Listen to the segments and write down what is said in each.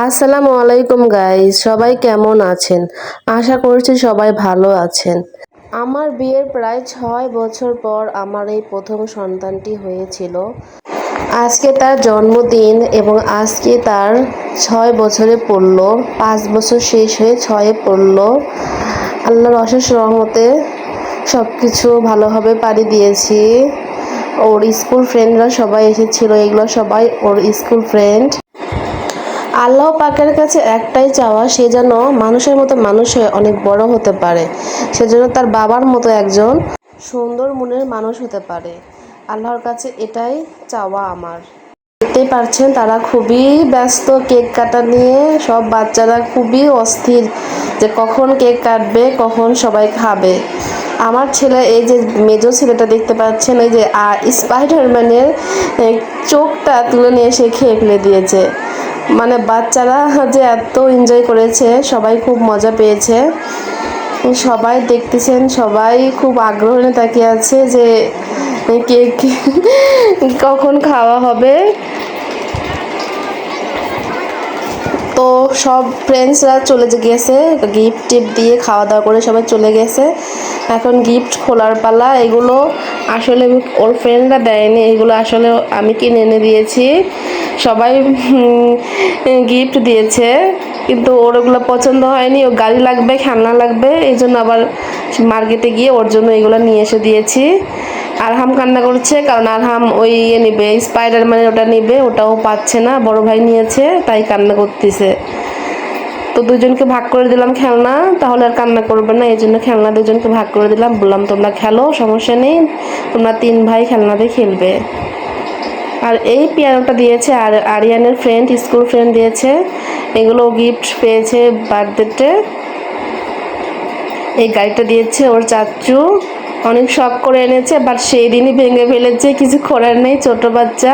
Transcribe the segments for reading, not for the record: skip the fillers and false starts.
আসসালামু আলাইকুম গাইস, সবাই কেমন আছেন? আশা করছি সবাই ভালো আছেন। আমার বিয়ের প্রায় 6 বছর পর আমার এই প্রথম সন্তানটি হয়েছিল। আজকে তার জন্মদিন এবং আজকে তার 6 বছরে পড়ল। 5 বছর শেষ হয়ে 6-এ পড়ল। আল্লাহর অশেষ রহমতে সব কিছু ভালোভাবে পাড়ি দিয়েছি। ওর স্কুল ফ্রেন্ডরা সবাই এসেছিল, এগুলো সবাই ওর স্কুল ফ্রেন্ড। আল্লাহ পাকের কাছে একটাই চাওয়া, সে যেন মানুষের মতো মানুষ হয়ে অনেক বড় হতে পারে, সেজন্য তার বাবার মতো একজন সুন্দর মনের মানুষ হতে পারে। আল্লাহর কাছে এটাই চাওয়া আমার। দেখতেই পারছেন তারা খুবই ব্যস্ত কেক কাটা নিয়ে, সব বাচ্চারা খুবই অস্থির যে কখন কেক কাটবে, কখন সবাই খাবে। আমার ছেলে, এই যে মেজো ছেলেটা দেখতে পাচ্ছেন, এই যে স্পাইডারম্যানের চোখটা তুলে নিয়ে সে খেয়ে ফেলে দিয়েছে। মানে বাচ্চারা যে এত এনজয় করেছে, সবাই খুব মজা পেয়েছে। সবাই দেখতেছেন, সবাই খুব আগ্রহ নিয়ে তাকিয়ে আছে যে কেক কখন খাওয়া হবে। তো সব ফ্রেন্ডসরা চলে গেছে, গিফট টিপ দিয়ে খাওয়া দাওয়া করে সবাই চলে গেছে। এখন গিফট খোলার পালা। এগুলো আসলে ওর ফ্রেন্ডরা দেয়নি, এগুলো আসলে আমি কিনে এনে দিয়েছি। সবাই গিফট দিয়েছে, কিন্তু ওর ওগুলো পছন্দ হয়নি। ও গাড়ি লাগবে, খেলনা লাগবে, এই জন্য আবার মার্কেটে গিয়ে ওর জন্য এগুলো নিয়ে এসে দিয়েছি। আরহাম কান্না করছে, কারণ আরহাম ওই নিবে, স্পাইডারম্যানের ওটা নিবে, ওটাও পাচ্ছে না, বড় ভাই নিয়েছে তাই কান্না করতেছে। তো দুজনকে ভাগ করে দিলাম খেলনা, তাহলে আর কান্না করবে না, এই জন্য খেলনা দুজনকে ভাগ করে দিলাম। বললাম তোমরা খেলো, সমস্যা নেই, তোমরা 3 ভাই খেলনাতে খেলবে। আর এই পিয়ানোটা দিয়েছে আর আরিয়ানের ফ্রেন্ড, স্কুল ফ্রেন্ড দিয়েছে। এগুলো গিফট পেয়েছে বার্থডেতে। এই গাড়িটা দিয়েছে ওর চাচু, অনেক শখ করে এনেছে, বাট সেই দিনই ভেঙে ফেলেছে, কিছু করার নেই, ছোট বাচ্চা।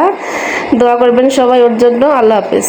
দোয়া করবেন সবাই ওর জন্য। আল্লাহ হাফেজ।